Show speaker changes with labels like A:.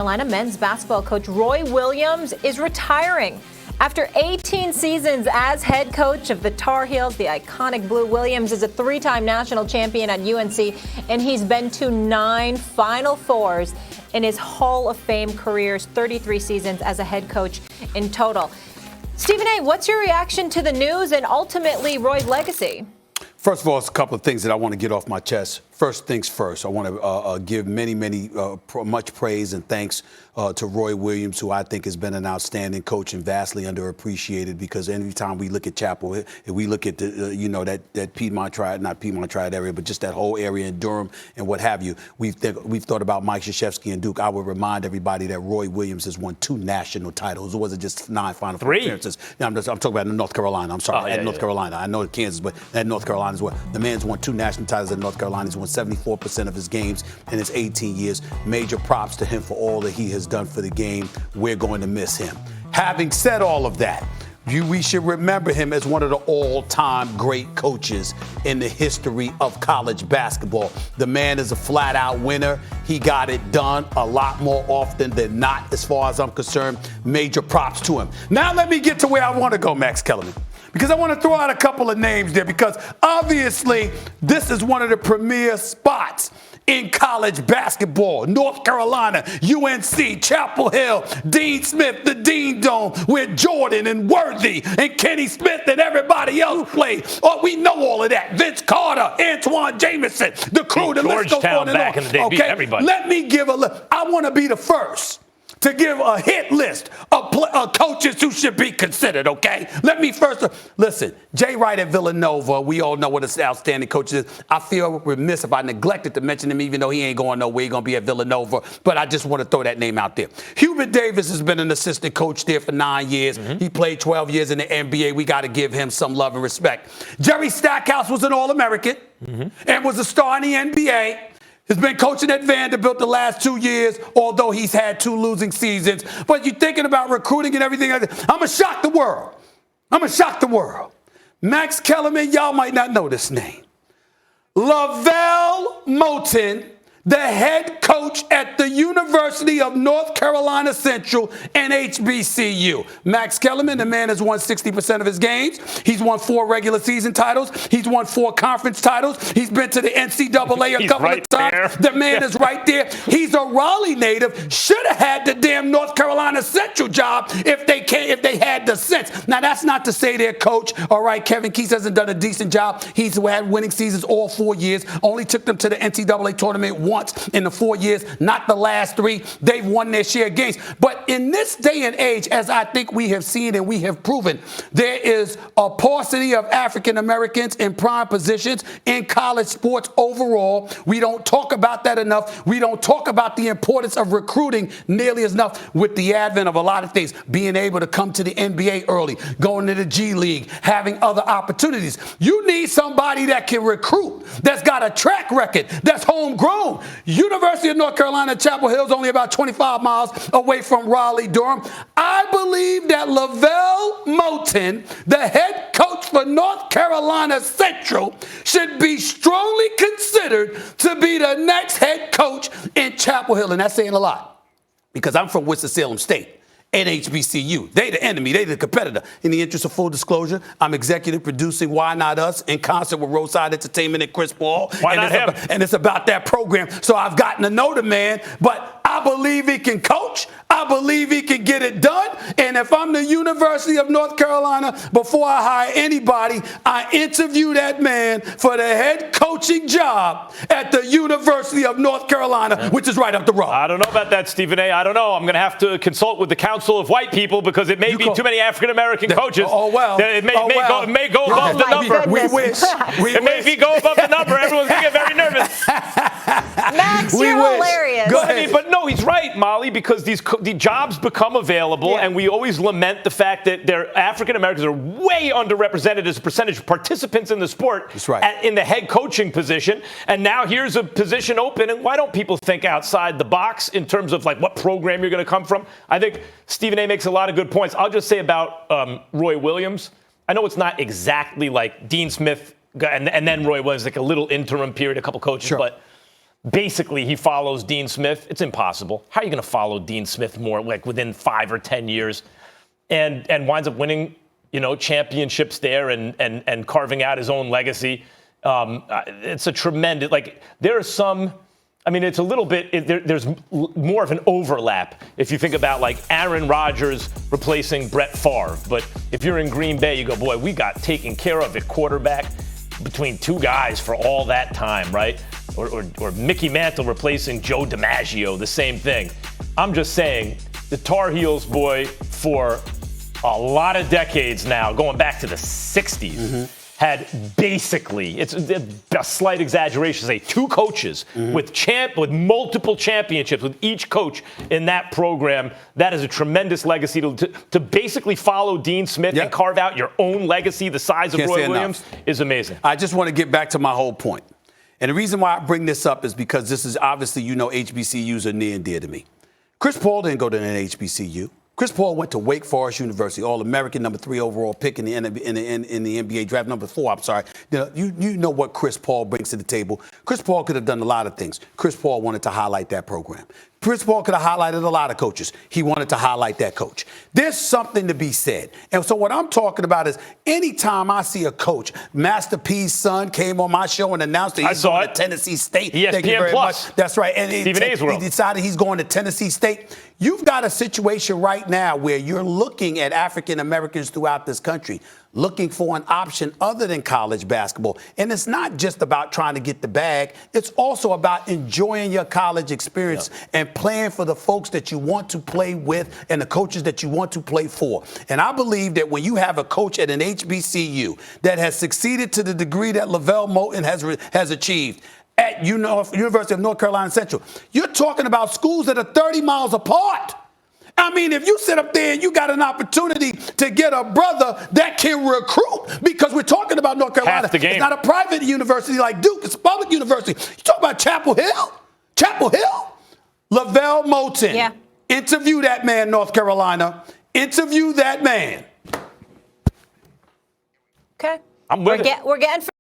A: Carolina men's basketball coach Roy Williams is retiring. After 18 seasons as head coach of the Tar Heels, the iconic Blue, Williams is a three-time national champion at UNC, and he's been to 9 Final Fours in his Hall of Fame careers, 33 seasons as a head coach in total. Stephen A., what's your reaction to the news and ultimately Roy's legacy?
B: First of all, it's a couple of things that I want to get off my chest. First things first, I want to give much praise and thanks to Roy Williams, who I think has been an outstanding coach and vastly underappreciated, because every time we look at Chapel Hill, we look at the, that Piedmont Triad, not Piedmont Triad area, but just that whole area in Durham and what have you. We've thought about Mike Krzyzewski and Duke. I would remind everybody that Roy Williams has won 2 national titles. It wasn't just 9 Final Four appearances. No, I'm talking about North Carolina. I'm sorry, North Carolina. I know Kansas, but at North Carolina as well. The man's won 2 national titles at North Carolina. He's won 74% of his games in his 18 years. Major props to him for all that he has done for the game. We're going to miss him. Having said all of that, we should remember him as one of the all-time great coaches in the history of college basketball. The man is a flat-out winner. He got it done a lot more often than not, as far as I'm concerned. Major props to him. Now let me get to where I want to go, Max Kellerman, because I want to throw out a couple of names there, because obviously this is one of the premier spots in college basketball. North Carolina, UNC, Chapel Hill, Dean Smith, the Dean Dome, where Jordan and Worthy and Kenny Smith and everybody else played. Oh, we know all of that. Vince Carter, Antoine Jamison, the crew, the list goes on and on.
C: In the day, beat everybody.
B: Let me give a look. I want to be the first to give a hit list of coaches who should be considered, okay? Let me first, listen, Jay Wright at Villanova, we all know what an outstanding coach is. I feel remiss if I neglected to mention him, even though he ain't going nowhere. He's going to be at Villanova, but I just want to throw that name out there. Hubert Davis has been an assistant coach there for 9 years. He played 12 years in the NBA. We got to give him some love and respect. Jerry Stackhouse was an All-American and was a star in the NBA. Has been coaching at Vanderbilt the last 2 years, although he's had 2 losing seasons. But you're thinking about recruiting and everything. I'm going to shock the world. I'm going to shock the world. Max Kellerman, y'all might not know this name. Lavelle Moulton, the head coach at the University of North Carolina Central and HBCU. Max Kellerman, the man has won 60% of his games. He's won 4 regular season titles. He's won 4 conference titles. He's been to the NCAA a couple of times. The man is right there. He's a Raleigh native. Should have had the damn North Carolina Central job if they had the sense. Now, that's not to say their coach, all right, Kevin Keese hasn't done a decent job. He's had winning seasons all 4 years. Only took them to the NCAA tournament once in the 4 years, not the last 3. They've won their share of games. But in this day and age, as I think we have seen and we have proven, there is a paucity of African Americans in prime positions in college sports overall. We don't talk about that enough. We don't talk about the importance of recruiting nearly as enough, with the advent of a lot of things, being able to come to the NBA early, going to the G League, having other opportunities. You need somebody that can recruit, that's got a track record, that's homegrown. University of North Carolina, Chapel Hill is only about 25 miles away from Raleigh, Durham. I believe that Lavelle Moulton, the head coach for North Carolina Central, should be strongly considered to be the next head coach in Chapel Hill. And that's saying a lot, because I'm from Winston-Salem State. And HBCU. They the enemy. They the competitor. In the interest of full disclosure, I'm executive producing Why Not Us in concert with Roadside Entertainment and Chris Paul.
C: Why not him?
B: And it's about that program. So I've gotten to know the man, but I believe he can coach. I believe he can get it done. And if I'm the University of North Carolina, before I hire anybody, I interview that man for the head coaching job at the University of North Carolina, which is right up the road.
C: I don't know about that, Stephen A. I don't know. I'm going to have to consult with the Council of White People, because it may be too many African-American coaches.
B: Oh, well.
C: It may go above the number.
B: We wish.
C: It may go above the number. Everyone's going to get very nervous.
A: Max, you're hilarious.
B: Go ahead.
C: But no, he's right, Molly, because the jobs become available, and we always lament the fact that African Americans are way underrepresented as a percentage of participants in the sport.
B: That's right.
C: In the head coaching position. And now here's a position open, and why don't people think outside the box in terms of like what program you're going to come from? I think Stephen A. makes a lot of good points. I'll just say about Roy Williams. I know it's not exactly like Dean Smith and then Roy Williams, like a little interim period, a couple coaches,
B: sure.
C: But basically he follows Dean Smith. It's impossible. How are you going to follow Dean Smith more like within 5 or 10 years and winds up winning, championships there and carving out his own legacy? It's a tremendous, there are some, it's a little bit, there's more of an overlap if you think about Aaron Rodgers replacing Brett Favre. But if you're in Green Bay, you go, boy, we got taken care of at quarterback between two guys for all that time, right? Or Mickey Mantle replacing Joe DiMaggio, the same thing. I'm just saying, the Tar Heels, boy, for a lot of decades now, going back to the 60s, had basically, it's a slight exaggeration to say, two coaches with multiple championships with each coach in that program. That is a tremendous legacy to basically follow Dean Smith and carve out your own legacy the size of Roy Williams is amazing.
B: I just want to get back to my whole point. And the reason why I bring this up is because this is obviously, HBCUs are near and dear to me. Chris Paul didn't go to an HBCU. Chris Paul went to Wake Forest University, All-American, number 3 overall pick in the NBA draft, number 4, I'm sorry. You know what Chris Paul brings to the table. Chris Paul could have done a lot of things. Chris Paul wanted to highlight that program. Chris Paul could have highlighted a lot of coaches. He wanted to highlight that coach. There's something to be said. And so what I'm talking about is anytime I see a coach, Master P's son came on my show and announced that he's going to Tennessee State.
C: ESPN
B: Thank you very
C: Plus.
B: much. That's right. And
C: Stephen A's world.
B: he decided he's going to Tennessee State. You've got a situation right now where you're looking at African Americans throughout this country looking for an option other than college basketball. And it's not just about trying to get the bag. It's also about enjoying your college experience and playing for the folks that you want to play with and the coaches that you want to play for. And I believe that when you have a coach at an HBCU that has succeeded to the degree that Lavelle Moulton has achieved, at University of North Carolina Central, you're talking about schools that are 30 miles apart. If you sit up there and you got an opportunity to get a brother that can recruit, because we're talking about North Carolina.
C: Half the game.
B: It's not a private university like Duke. It's a public university. You talk about Chapel Hill. Lavelle Moulton.
A: Yeah.
B: Interview that man, North Carolina. Interview that man.
A: Okay.
C: I'm with it.
A: We're getting